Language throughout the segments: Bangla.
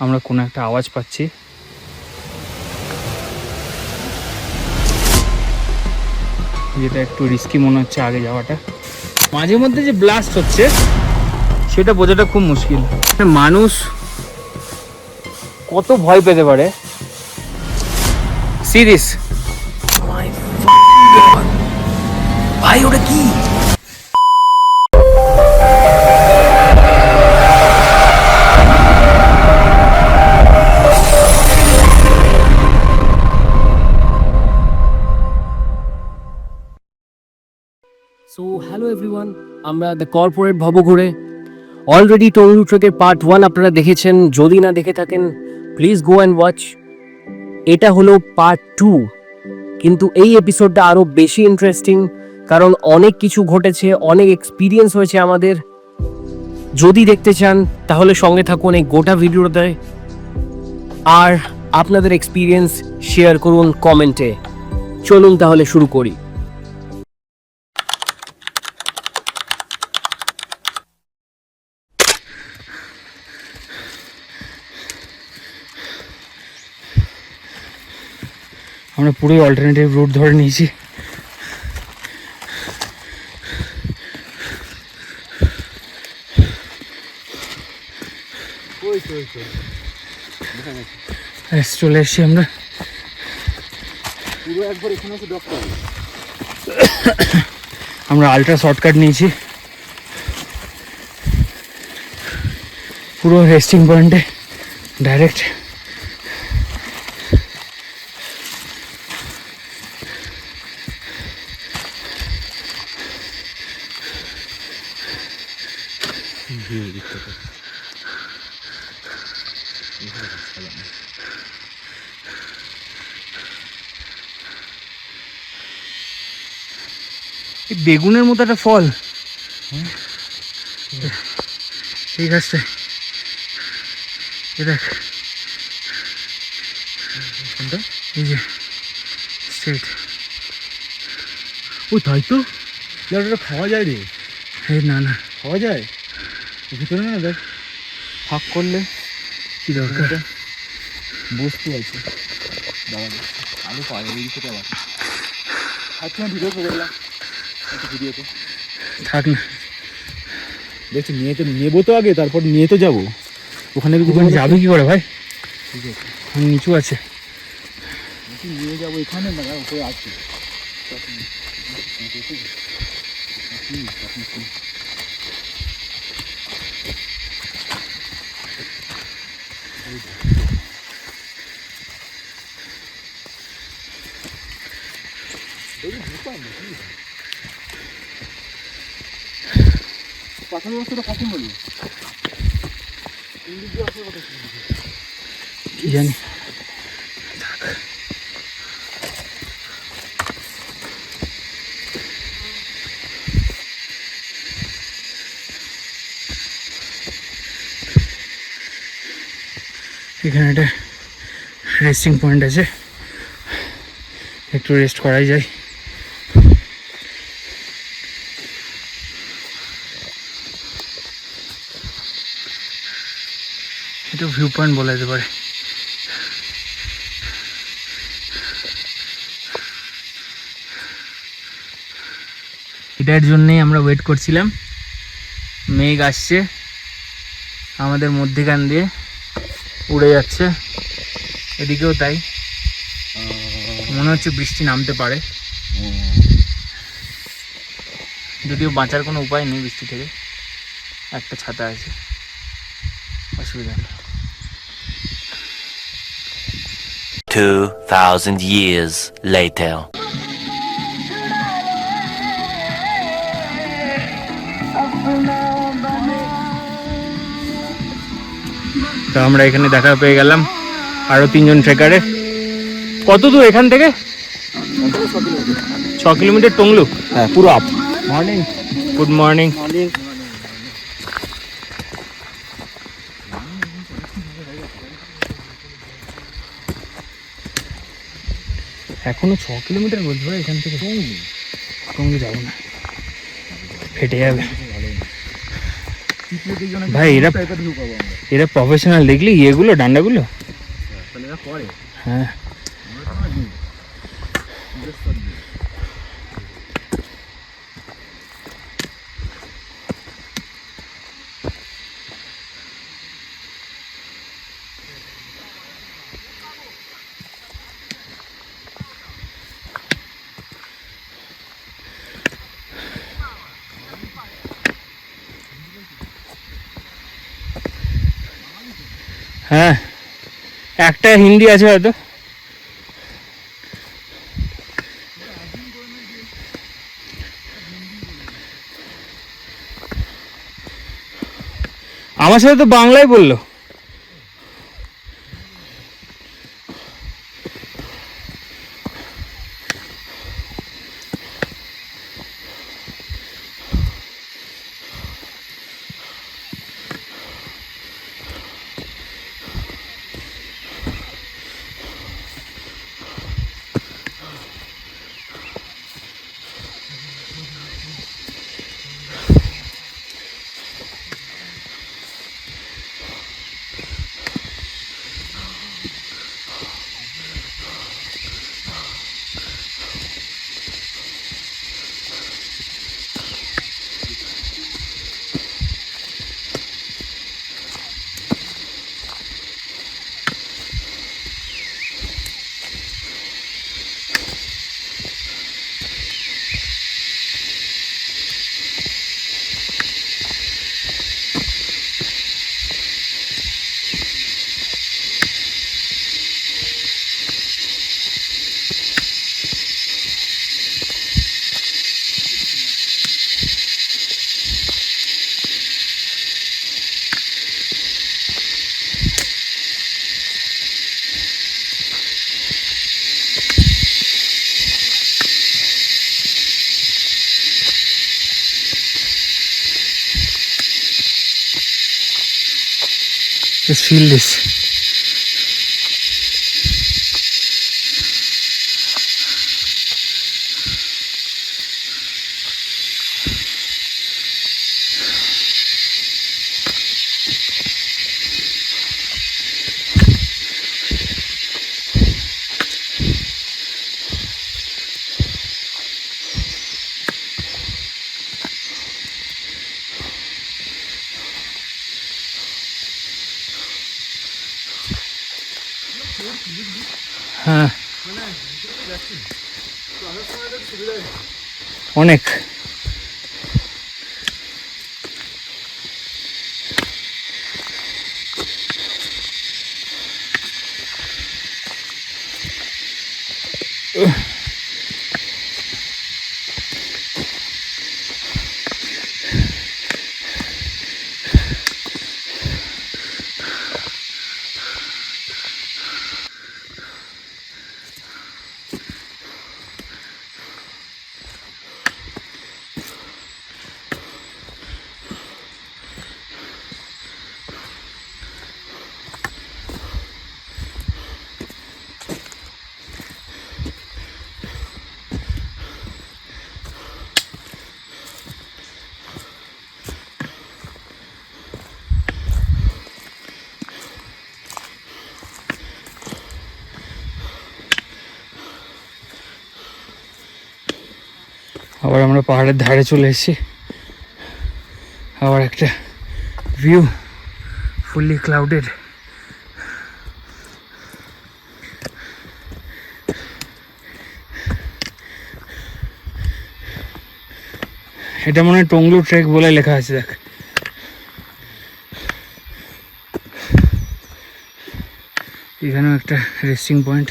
আমরা কোনো একটা আওয়াজ পাচ্ছি। যেটা একটু রিস্কি মনে হচ্ছে আগে যাওয়াটা। মাঝে মধ্যে যে ব্লাস্ট হচ্ছে সেটা বোঝাটা খুব মুশকিল। মানুষ কত ভয় পেতে পারে। সিরিয়াস ভাই, ওটা কি? সো হ্যালো এভরিওয়ান, আমরা the corporate Bhoboghure already Tonglu ট্রেকের পার্ট 1 আপনারা দেখেছেন। যদি না দেখে থাকেন প্লিজ গো অ্যান্ড ওয়াচ। এটা হলো পার্ট 2, কিন্তু এই এপিসোডটা আরও বেশি ইন্টারেস্টিং, কারণ অনেক কিছু ঘটেছে, অনেক এক্সপিরিয়েন্স হয়েছে আমাদের। যদি দেখতে চান তাহলে সঙ্গে থাকুন এই গোটা ভিডিওতে, আর আপনাদের এক্সপিরিয়েন্স শেয়ার করুন কমেন্টে। চলুন তাহলে শুরু করি। আমরা পুরোই অল্টারনেটিভ রুট ধরে নিয়েছি। চলে এসছি আমরা। আমরা আলট্রা শর্টকাট নিয়েছি পুরো রেস্টিং পয়েন্টে ডাইরেক্ট। বেগুনের মতো একটা ফল, ঠিক আছে দেখ, এই যে স্ট্রেট। ও তাই তো, ওটা খাওয়া যায় রে। না না, খাওয়া যায় ভিতরে না, দেখ ফাঁক করলে কি দরকার। বস্তু আছে, দাঁড়া আলু পাওয়া যাবে এই থেকে। আবার আচ্ছা ভিডিও করে দিলাম ভিডিওতে, থাক না। দেখছি নিয়ে তো নেবো তো আগে, তারপর নিয়ে তো যাবো ওখানে। ওখানে যাবে কি করে ভাই? ঠিক আছে, নিচু আছে, নিয়ে যাবো এখানে না, ওখানে আছে। পাঠানোর রাস্তাটা কখন বলি কি জানি। এখানে একটা রেস্টিং পয়েন্ট আছে, একটু রেস্ট করাই যায়। এটা ভিউ পয়েন্ট বলা যেতে পারে। এটার জন্যই আমরা ওয়েট করছিলাম। মেঘ আসছে আমাদের মধ্যেখান দিয়ে, উড়ে যাচ্ছে, এদিকেও তাই। মনে হচ্ছে বৃষ্টি নামতে পারে, যদিও বাঁচার কোনো উপায় নেই বৃষ্টি থেকে। একটা ছাতা আছে, অসুবিধা নেই। 2000 years later. তো আমরা এখানে দেখা পেয়ে গেলাম আরো 3জন ট্রেকারের। কত দূর এখান থেকে? 6 কিলোমিটার টংলু। হ্যাঁ পুরো আপ। Morning, good morning. এখনো 6 কিলোমিটার বলতে পারে এখান থেকে। টংলু যাবো না, ফেটে যাবে। চিপড়ে জন্য ভাই, এরা টাইপের ভিউ পাবো আমরা। এরা প্রফেশনাল, দেখলি ইয়েগুলো, ডান্ডাগুলো। তাহলে এরা করে হ্যাঁ, আমরা তো না দিই ইনভেস্ট করে দিই। হ্যাঁ, একটা হিন্দি আছে হয়তো। আমার সাথে তো বাংলাই বললো। Just feel this. হ্যাঁ, অনেক। আবার আমরা পাহাড়ের ধারে চলে এসেছি। আবার একটা ভিউ, ফুললি ক্লাউডেড। এটা মনে হয় টংলু ট্রেক বলে লেখা আছে, দেখ। এখানেও একটা রেস্টিং পয়েন্ট।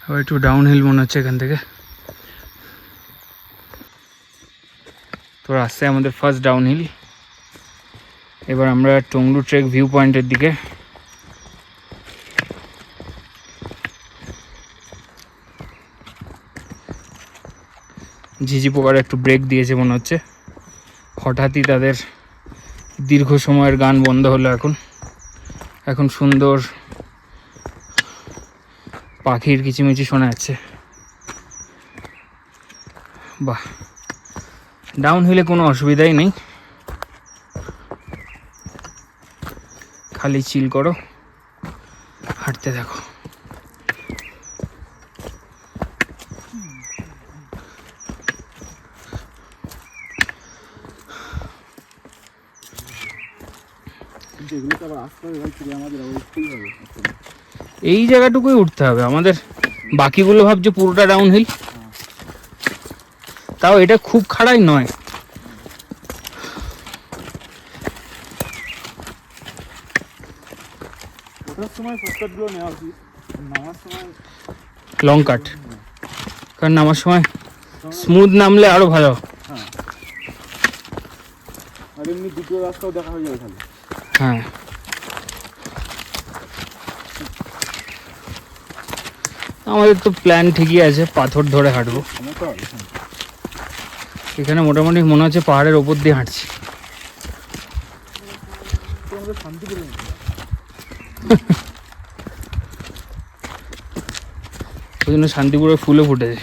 আবার একটু ডাউন হিল মনে হচ্ছে এখান থেকে। তো রাস্তায় আমাদের ফার্স্ট ডাউন হিল। এবার আমরা টংলু ট্রেক ভিউ পয়েন্টের দিকে। ঝিঝি পোকার একটু ব্রেক দিয়েছে মনে হচ্ছে। হঠাৎই তাদের দীর্ঘ সময়ের গান বন্ধ হলো। এখন সুন্দর পাখির কিচিমিচি শোনা যাচ্ছে। বাহ, ডাউন হিলে কোনো অসুবিধাই নেই, খালি চিল করো, হাঁটতে থাকো। এগুলোকে আবার আসতে হবে, ভাই ফিরে আমাদের আবার উঠতেই হবে। এই জায়গাটুকুই উঠতে হবে আমাদের, বাকিগুলো ভাবছে পুরোটা ডাউন হিল। তাও এটা খুব খাড়াই নয়। ওঠার সময় শর্টকাটগুলো নেওয়া উচিত, নামার সময় লং কাট, কারণ নামার সময় স্মুথ নামলে আরো ভালো। আর এমনি দুটো রাস্তাও দেখা হয়ে যাবে খালি। হ্যাঁ, আমাদের তো প্ল্যান ঠিকই আছে, পাথর ধরে হাঁটবো। সমস্যা হবে এখানে মোটামুটি মনে হচ্ছে পাহাড়ের ওপর দিয়ে হাঁটছি। তো আমাদের শান্তি করে নিতে হবে। ওই জন্য শান্তিপুরে ফুলও ফুটেছে।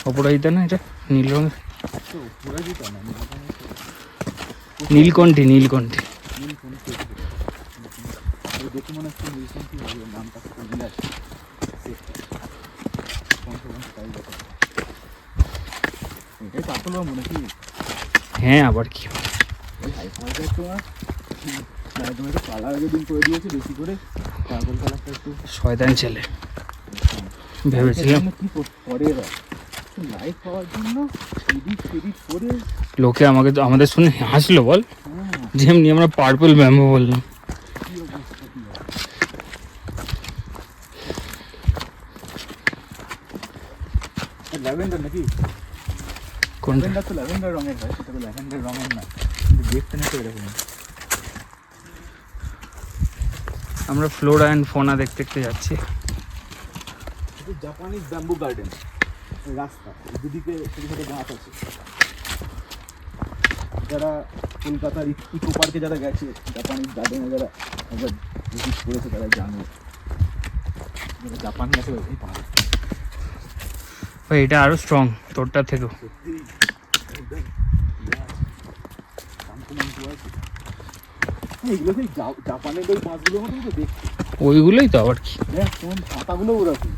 অপরাজিতা না এটা, নীল রঙের, তো ঘোরা যেত না, নীলকণ্ঠী নীলকণ্ঠী। দেখে মনে হচ্ছে নীলকণ্ঠী হবে, নামটা মিল আছে। এটাই পাতল মনে কি? হ্যাঁ, আবার কি, ওই হাই ফাইটার তোমার তোমার একটু কালার আগের দিন করে দিয়েছে বেশি করে, পাগল কালারটা একটু শয়তান ছেলে। ভেবেছিলাম কি করে এরা লাইট পাওয়ার জন্য এডিট করে। লোকে আমাদের শুনে হাসলো বল, হ্যাঁ, যেমনি আমরা পার্পল ব্যাম্বো বললাম। কি অবস্থা কি হয়। ল্যাভেন্ডার নাকি? কোনটা? ল্যাভেন্ডার তো ল্যাভেন্ডার রঙের হয়, সেটা তো ল্যাভেন্ডার রঙের না, কিন্তু দেখতে না তো এরকম। আমরা ফ্লোরা অ্যান্ড ফোনা দেখতে দেখতে যাচ্ছি। জাপানিজ ব্যাম্বু গার্ডেন রাস্তা, দুদিকে ছোটো ছোটো গাছ আছে। যারা কলকাতার ইকো পার্কে যারা গেছে, জাপানিজ গার্ডেনে যারা একবার ভিজিট করেছে তারা জানে যারা জাপানি আছে এই পাহাড় ভাই এটা আরো স্ট্রং তোরটা থেকেও। সত্যি একদম শান্ত আছে। এগুলো সেই জাপানের ওই মাছগুলোর মতো তো দেখতে। ওইগুলোই তো আবার কি, দেখ তোমার পাতাগুলো ওরকম।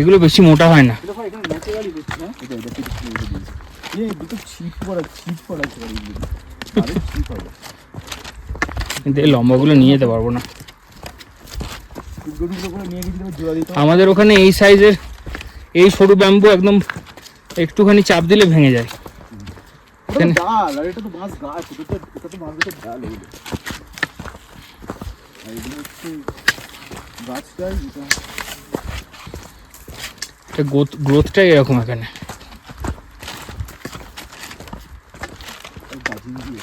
এগুলো বেশি মোটা হয় না। এটা ভাই এখানে ন্যাচারালি হচ্ছে না, এটা এটা ঠিক করে দিয়েছে। দুটো ছিট পড়া আছে এইগুলো, আরে ছিট হবে। কিন্তু এই লম্বাগুলো নিয়ে যেতে পারবো না। টুকরো টুকরো করে নিয়ে গেছিলাম জোড়া দিতে। আমাদের ওখানে এই সাইজের এই সরু ব্যাম্বু একদম একটুখানি চাপ দিলে ভেঙে যায়। ওটা তো ডাল, আর এটা তো বাঁশ গাছ, এটা তো বাঁশ গাছের ডাল এগুলো। আর এগুলো হচ্ছে গাছটাই এটা গ্রোথটাই এরকম এখানে। দার্জিলিং দিয়ে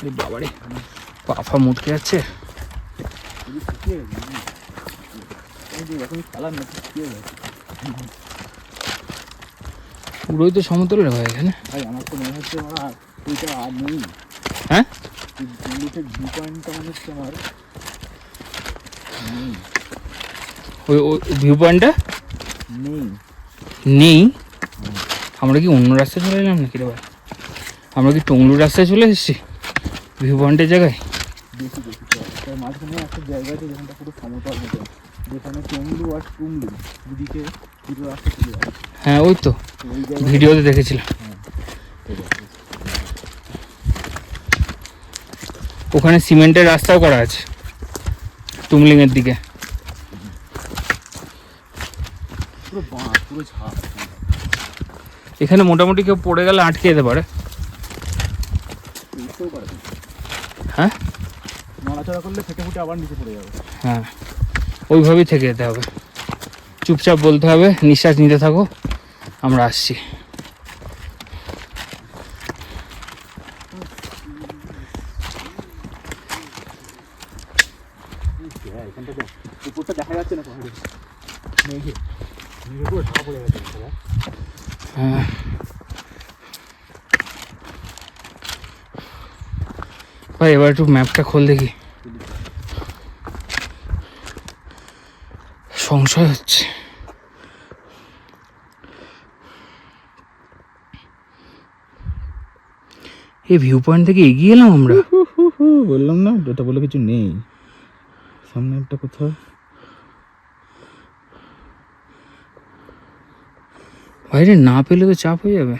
এই বাবারে পাফা মুটকে যাচ্ছে। এগুলো শুকিয়ে গেছে, এই যে এরকমই কালার না শুকিয়ে গেছে। পুরোই তো সমতল রে ভাই এখানে। ভাই আমার তো মনে হচ্ছে আমার ওইটা আর নেই। হ্যাঁ, দিল্লিতে ভিউ পয়েন্টটা মনে হচ্ছে আমার নেই। ওই ভিউ পয়েন্টটা নেই নেই। আমরা কি অন্য রাস্তায় চলে এলাম নাকি রে ভাই? আমরা কি টংলুর রাস্তায় চলে এসেছি ভিউ পয়েন্টের জায়গায়? বেশি তার মাঝখানে একটা জায়গা আছে যেখানটা পুরো সমতল মতো, যেখানে টংলু আর টুংলু দুদিকে দুটো রাস্তা চলে যায়। হ্যাঁ ওই তো ওই জায়গায় ভিডিওতে দেখেছিলাম। ওখানে সিমেন্টের রাস্তাও করা আছে টুমলিংয়ের দিকে। পুরো বাঁশ, পুরো ঝাড়। এখানে মোটামুটি কেউ পড়ে গেলে আটকে যেতে পারে। উঠতেও পারে না। হ্যাঁ নড়াচড়া করলে ফেটে ফুটে আবার নিচে পড়ে যাবে। হ্যাঁ, ওইভাবেই থেকে যেতে হবে। চুপচাপ বলতে হবে নিঃশ্বাস নিতে থাকো, আমরা আসছি। এখানটা দেখ, উপরটা দেখা যাচ্ছে না পাহাড়ে, মেঘে মেঘে পুরো ঢাকা পড়ে গেছে। হ্যাঁ, ভাই এবার একটু ম্যাপটা খোল দেখি, সংশয় হচ্ছে। এই ভিউ পয়েন্ট থেকে এগিয়ে এলাম আমরা। বললাম না ওটা বলে কিছু নেই, সামনে একটা কোথাও। বাইরে না পেলে তো চাপ হয়ে যাবে।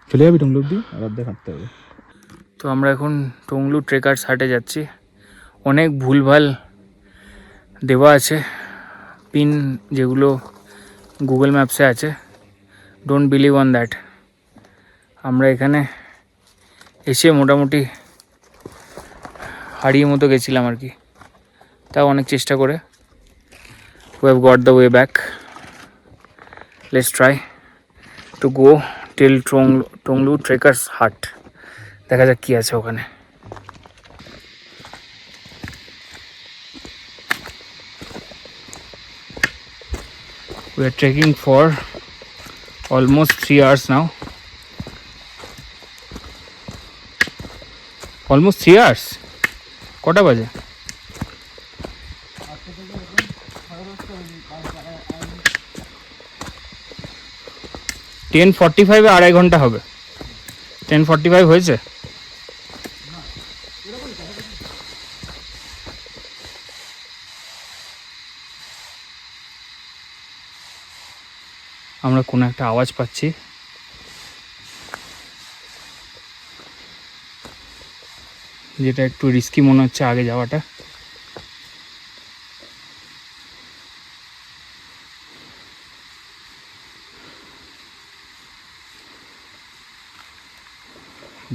চলে যাবি টুমলুক দিয়ে আর অর্ধেক হাঁটতে হবে। তো আমরা এখন টংলু ট্রেকার্স হাটে যাচ্ছি। অনেক ভুলভাল দেওয়া আছে পিন, যেগুলো গুগল ম্যাপসে আছে। Don't believe on that. আমরা এখানে এসে মোটামুটি হারিয়ে মতো গেছিলাম আর কি, তাও অনেক চেষ্টা করে we have got the way back. Let's try to go till Tonglu trekkers হাট। দেখা যাক কি আছে ওখানে। We are trekking for almost 3 hours now. Almost 3 hours? কটা বাজে? 10:45 আড়াই ঘন্টা হবে। 10:45 হয়েছে? আমরা কোনো একটা আওয়াজ পাচ্ছি। যেটা একটু রিস্কি মনে হচ্ছে আগে যাওয়াটা।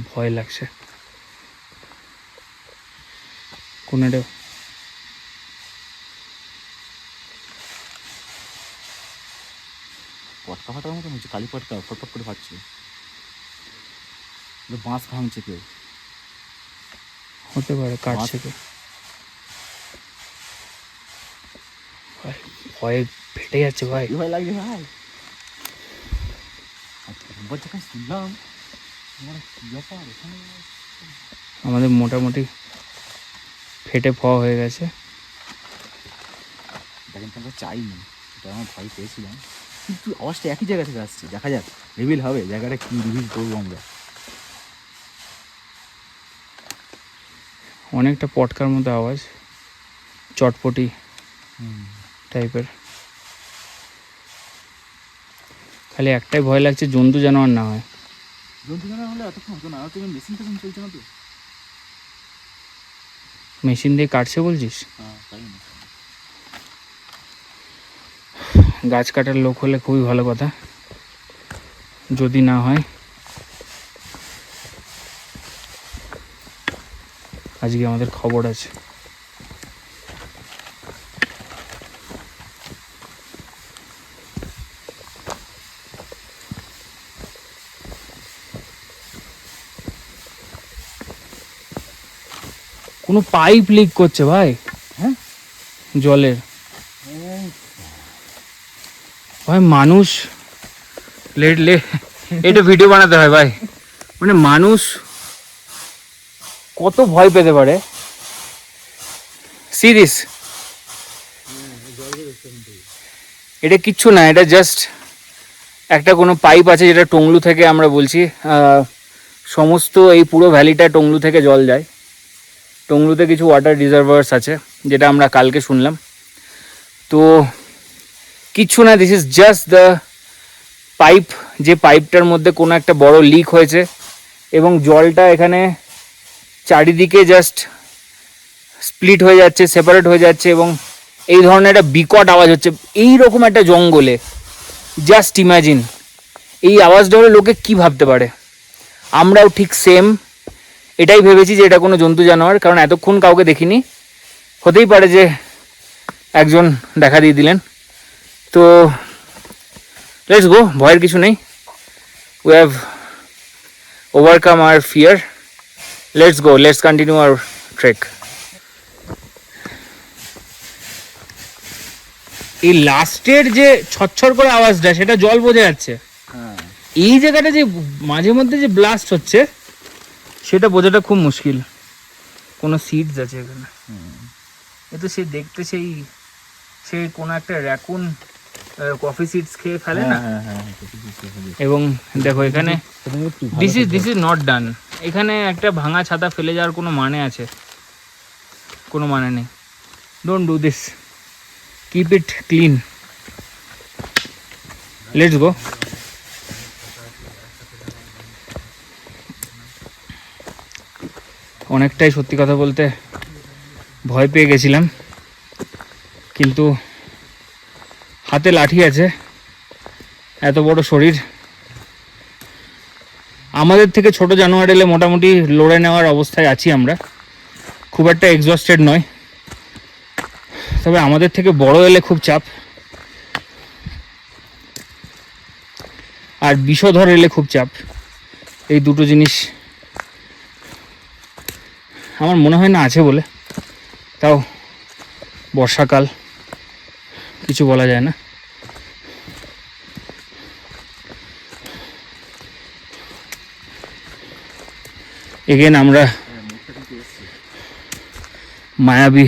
ভয় লাগছে। কোন একটা পটকা ফাটার মতন হচ্ছে, কালী পটকা ফটফট করে ফাটছে, বাঁশ ভাঙছে কেউ। হতে পারে কাটছে কেউ। ভয়ে ফেটে যাচ্ছে ভাই। ভয় লাগছে ভাই। যখন শুনলাম আমাদের মোটামুটি ফেটে হয়ে গেছে। এটা কিন্তু আমরা চাইনি, এটা আমার ভয় পেয়েছিলাম, কিন্তু আওয়াজটা একই জায়গা থেকে আসছে। দেখা যাক রিভিল হবে জায়গাটা, কি রিভিল করবো আমরা। অনেকটা পটকার মতো আওয়াজ, চটপটি টাইপের। খালি একটাই ভয় লাগছে জন্তু জানোয়ার না হয়। জন্তু জানোয়ার হলে এতক্ষণ হতো না, তো মেশিন টেশিন চলছে না তো। মেশিন দিয়ে কাটছে বলছিস? হ্যাঁ তাই না, গাছ কাটার লোক হলে খুবই ভালো কথা, যদি না হয়। আজকে আমাদের খবর আছে। কোনো পাইপ লিক করছে ভাই। হ্যাঁ জলের। ভাই মানুষ লে এটা ভিডিও বানাতে হয় ভাই। মানে মানুষ কত ভয় পেতে পারে। সিরিয়াস, এটা কিচ্ছু না, এটা জাস্ট একটা কোনো পাইপ আছে যেটা টংলু থেকে, আমরা বলছি সমস্ত এই পুরো ভ্যালিটা টংলু থেকে জল যায়। টংলুতে কিছু ওয়াটার রিজার্ভার্স আছে, যেটা আমরা কালকে শুনলাম। তো কিচ্ছু না, this is just the pipe, যে পাইপটার মধ্যে কোনো একটা বড় লিক হয়েছে এবং জলটা এখানে চারিদিকে জাস্ট স্প্লিট হয়ে যাচ্ছে, সেপারেট হয়ে যাচ্ছে এবং এই ধরনের একটা বিকট আওয়াজ হচ্ছে এই রকম একটা জঙ্গলে। জাস্ট ইমাজিন এই আওয়াজটা হলে লোকে কী ভাবতে পারে। আমরাও ঠিক সেম এটাই ভেবেছি যে এটা কোনো জন্তু জানোয়ার, কারণ এতক্ষণ কাউকে দেখিনি। হতেই পারে যে একজন দেখা দিয়ে দিলেন। তো লেটস গো, ভয়ের কিছু নেই। We have overcome our fear. Let's go, let's continue our trek. এই লাস্টের যে ছচ্ছর করে আওয়াজটা, সেটা জল বোঝা যাচ্ছে। হ্যাঁ এই জায়গাটা যে মাঝে মধ্যে যে ব্লাস্ট হচ্ছে, সেটা বোঝাটা খুব মুশকিল। কোনো সিডস আছে এখানে, এ তো সে দেখতে সেই কোনো একটা র্যাকুন কফি সিডস খেয়ে ফেলে না। এবং দেখো এখানে দিস ইজ নট ডান। এখানে একটা ভাঙা ছাতা ফেলে যাওয়ার কোনো মানে আছে? কোনো মানে নেই। Don't do this, keep it clean. Let's go. অনেকটাই সত্যি কথা বলতে ভয় পেয়ে গেছিলাম, কিন্তু হাতে লাঠি আছে, এত বড় শরীর, আমাদের থেকে ছোট জানোয়ার এলে মোটামুটি লড়ে নেওয়ার অবস্থায় আছি আমরা। খুব একটা এক্সস্টেড নয়, তবে আমাদের থেকে বড় এলে খুব চাপ, আর বিষধর এলে খুব চাপ। এই দুটো জিনিস আমার মনে হয় না আছে বলে, তাও বর্ষাকাল, কিছু বলা যায় না। এগেন আমরা মায়াবী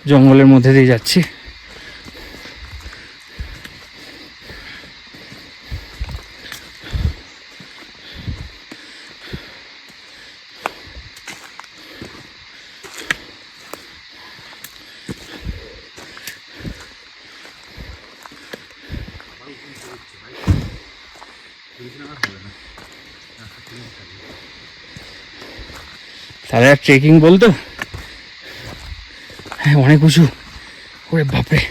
জঙ্গলের মধ্যে দিয়ে যাচ্ছি। তাহলে আর ট্রেকিং বলতো? হ্যাঁ, অনেক উঁচু। ওরে বাপরে,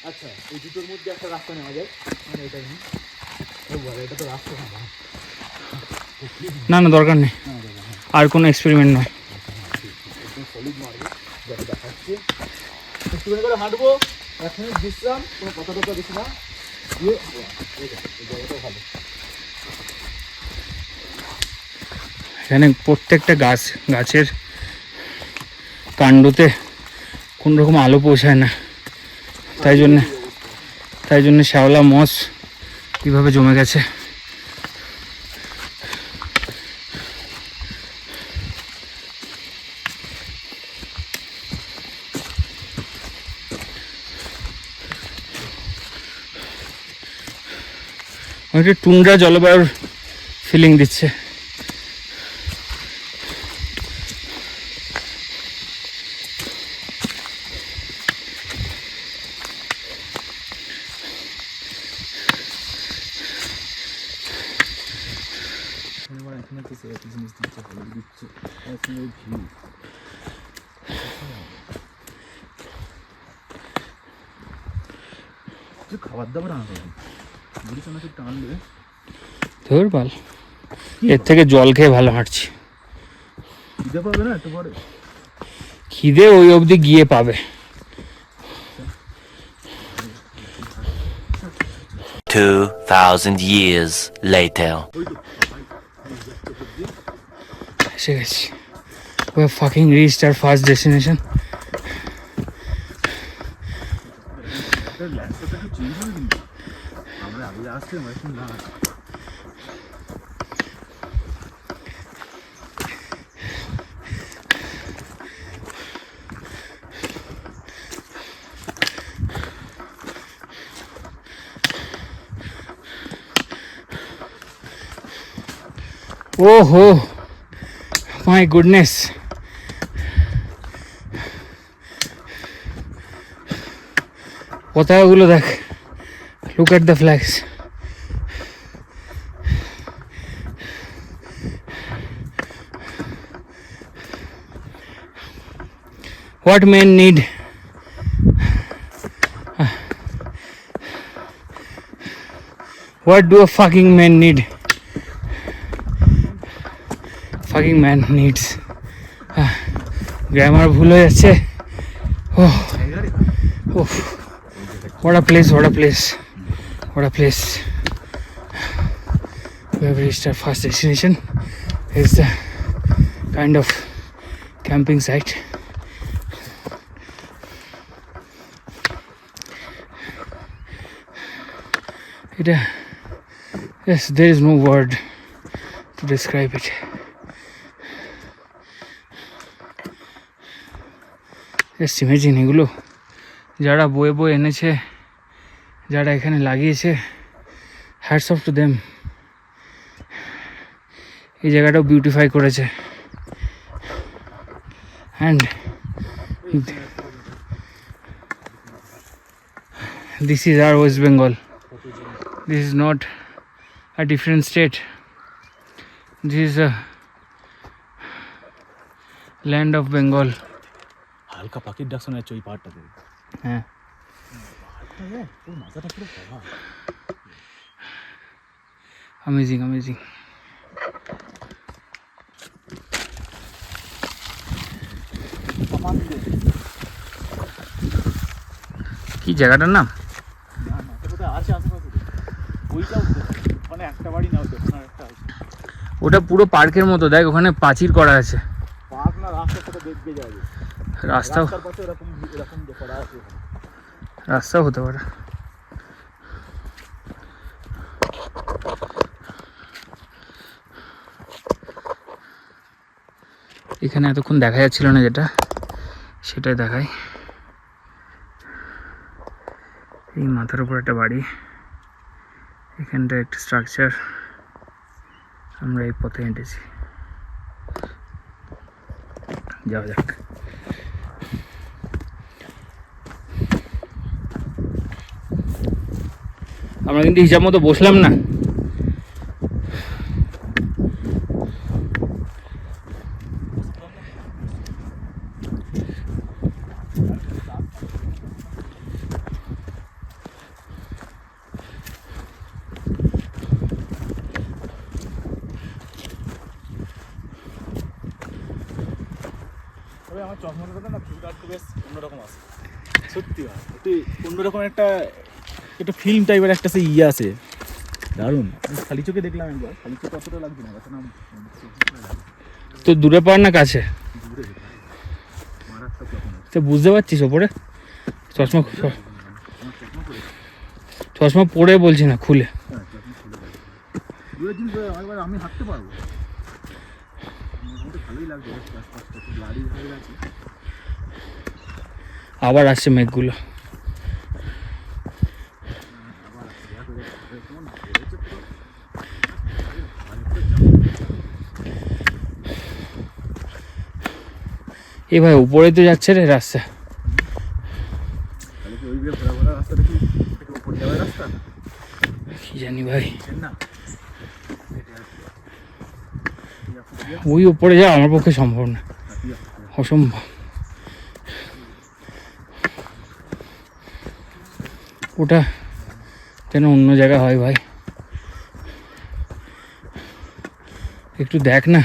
আচ্ছা এই দুটোর মধ্যে একটা রাস্তা নেওয়া যায়, মানে এটা নেই, এটা তো রাস্তা না না দরকার নেই, আর কোনো এক্সপেরিমেন্ট নয়। সলিড মারবো, যেটা দেখাচ্ছে একটুখানি করে হাঁটবো, 1 মিনিট বিশ্রাম, কোনো কথা টথা বেশি না দিয়ে এই জায়গাটা ভালো। এখানে প্রত্যেকটা গাছের কাণ্ডতে কোন রকম আলো পৌঁছায় না, তাই জন্য শ্যাওলা মস কীভাবে জমে গেছে। অনেকটা টুন্ড্রা জলবায়ুর ফিলিং দিচ্ছে। এখানে তো একটা জিনিস দিচ্ছে, ভালো দিচ্ছে, এখানে ভিউ খাবার দাবার আনা হবে, বুড়ি চানা একটু আনলে ধর পাল, এর থেকে জল খেয়ে ভালো হাঁটছি। খিদে পাবে না একটু পরে? খিদে ওই অবধি গিয়ে পাবে। 2,000 years later. এসে গেছি। We have fucking reached our first destination. আমরা আগে আসছিলাম এখন না। Oh, my goodness. পতাকাগুলো দেখ, look at the flags. What men need? What do a fucking man need? Fucking man needs. Grammar ভুল হয়ে যাচ্ছে। Oh, what a place, what a place, what a place. We have reached our first destination. It's the kind of camping site. এটা, yes, there is no word to describe it. Just imagine এগুলো যারা বয়ে বয়ে এনেছে, যারা এখানে লাগিয়েছে, হ্যাটস অফ টু দেম। এই জায়গাটাও বিউটিফাই করেছে। And this is our West Bengal. This is not a different state. This is a land of Bengal. হালকা পাখির ডাক শোনা যাচ্ছে ওই পাহাড়টাতে। হ্যাঁ, ওর মাথাটা পুরো পাহাড়। Amazing amazing. কি জায়গাটার নাম? না না, এটা কোথায় আছে আশেপাশে? ওইটাও হতে পারে। ওখানে একটা বাড়ি না, ওখানে একটা আছে। ওটা পুরো পার্কের মতো, দেখ ওখানে প্রাচীর করা আছে। পার্ক না, রাস্তার সাথে দেখতে যাবে। রাস্তাও রাস্তার পাশে এরকম করা আছে। রাস্তাও হতে পারে। এখানে এতক্ষণ দেখা যাচ্ছিল না, যেটা সেটাই দেখায়। এই মাথার উপর একটা বাড়ি, এখানটা একটা স্ট্রাকচার। আমরা এই পথে হেঁটেছি, যাওয়া যাক। আমরা কিন্তু হিসাব মতো বসলাম না। তবে আমার চশমাটা না ফিল্টার তো বেশ অন্যরকম আছে, সত্যি একটু অন্যরকম একটা ফিল্ম টাইপের একটা সে ইয়ে আছে, দারুণ। খালি চোখে দেখলাম একবার, খালি চোখে অতটা লাগছে না, না তো দূরে পার না কাছে? তো বুঝতে পারছিস ওপরে চশমা, চশমা পরে বলছি না, খুলে। দূরের জিনিস একবার আমি হাঁটতে পারবো, ভালোই লাগবে। আবার আসছে মেঘগুলো। এ ভাই উপরে তো যাচ্ছে রে রাস্তা। কি জানি ভাই, ওই উপরে যাওয়া আমার পক্ষে সম্ভব না, অসম্ভব। ওটা যেন অন্য জায়গা হয় ভাই, একটু দেখ না।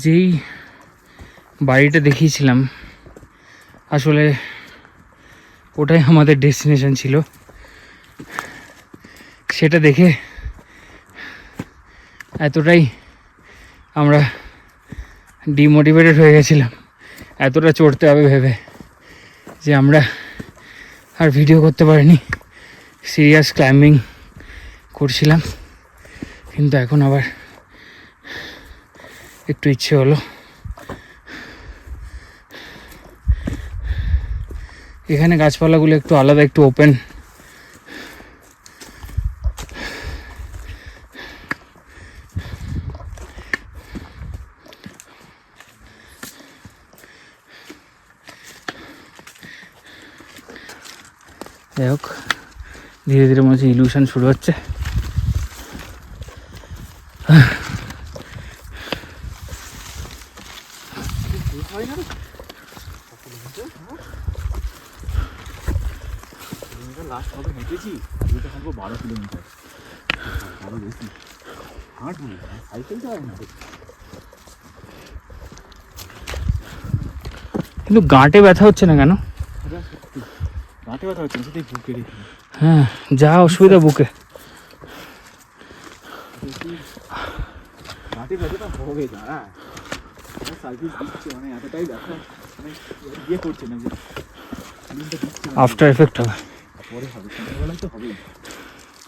যেই বাড়িটা দেখিয়েছিলাম, আসলে ওটাই আমাদের ডেস্টিনেশন ছিল। সেটা দেখে এতটাই আমরা ডিমোটিভেটেড হয়ে গেছিলাম, এতটা চড়তে হবে ভেবে, যে আমরা আর ভিডিও করতে পারিনি। সিরিয়াস ক্লাইম্বিং করছিলাম, কিন্তু এখন আবার একটু ইচ্ছে হলো। এখানে গাছপালাগুলো একটু আলাদা, একটু ওপেন। যাই হোক, ধীরে ধীরে মনে হচ্ছে ইলিউশন শুরু হচ্ছে। লাস্ট কবে হেঁটেছি, আজকে হাঁটবো 12 কিলোমিটার, আরো বেশি হাঁটবো, সাইকেল তো হয় না। কিন্তু গাঁটে ব্যথা হচ্ছে না কেন? গাঁটে ব্যথা হচ্ছে না, সেটাই বুকে রেখে। হ্যাঁ, যা অসুবিধা বুকে। গাঁটে ব্যথাটা হবে, দাঁড়া সার্ভিস দিচ্ছে মানে এতটাই ব্যথা মানে ইয়ে করছে না যে ফিল্মটা দিচ্ছে না আফটার এফেক্ট হবে। পরে হবে সন্ধ্যাবেলায় তো হবেই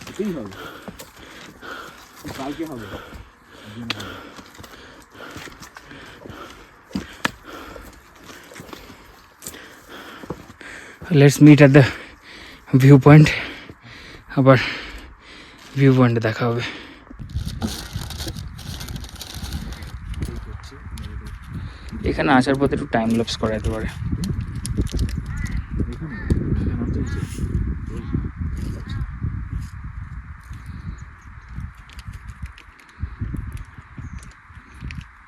হতেই হবে কালকে হবে একদিন হবে let's meet at the view point, আবার ভিউ পয়েন্টে দেখা হবে। এখানে আসার পথে একটু টাইম ল্যাপস করা যেতে পারে।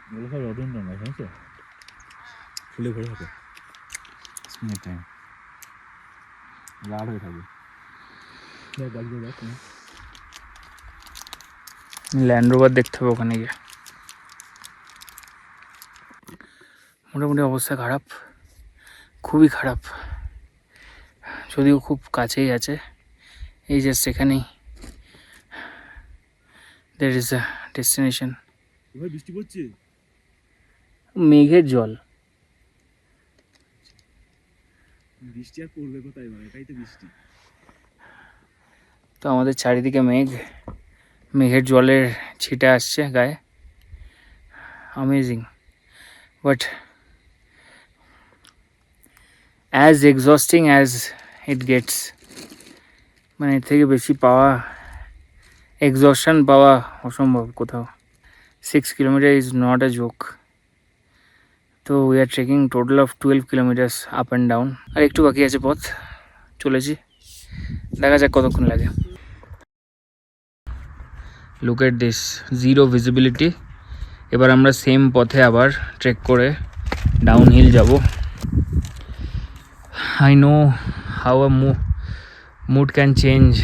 এগুলো সব রডেন্ড্রন গাছ জানিস ফুলে ভরে থাকে স্প্রিংয়ের টাইম লাল হয়ে থাকে দেখ গাছগুলো দেখ ল্যান্ড রোভার দেখতে হবে ওখানে গিয়ে। মোটামুটি অবস্থা খারাপ, খুবই খারাপ, যদিও খুব কাছেই আছে, এই জাস্ট এখানেই দের ইজ আ ডেস্টিনেশন। এবার বৃষ্টি পড়ছে মেঘের জল, বৃষ্টি আর পড়বে কোথায় মানে এটাই তো বৃষ্টি তো আমাদের চারিদিকে মেঘ, মেঘের জলের ছিটা আসছে গায়ে, amazing, but as exhausting as it gets, মানে এর থেকে বেশি পাওয়া, এক্সস্টন পাওয়া অসম্ভব কোথাও। 6 kilometre is not a joke. তো we are trekking total of 12 kilometres up and down, আর একটু বাকি আছে পথ, চলেছি, দেখা যাক কতক্ষণ লাগে। Look at this, zero visibility. এবার আমরা সেম পথে আবার ট্রেক করে ডাউন হিল যাব। I know how a mood can change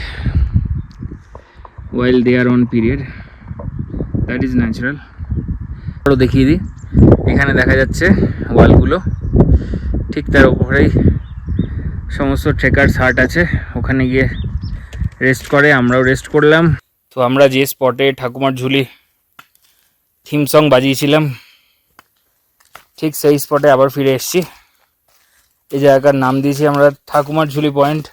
while they are on period, that is natural. আরও দেখিয়ে দিই, এখানে দেখা যাচ্ছে ওয়ালগুলো, ঠিক তার উপরেই সমস্ত ট্রেকার্স হাট আছে, ওখানে গিয়ে রেস্ট করে, আমরাও রেস্ট করলাম। তো আমরা যে স্পটে ঠাকুমার ঝুলি থিম সং বাজিয়েছিলাম ঠিক সেই স্পটে আবার ফিরে এসেছি। এই জায়গার নাম দিয়েছি আমরা ঠাকুমার ঝুলি পয়েন্ট।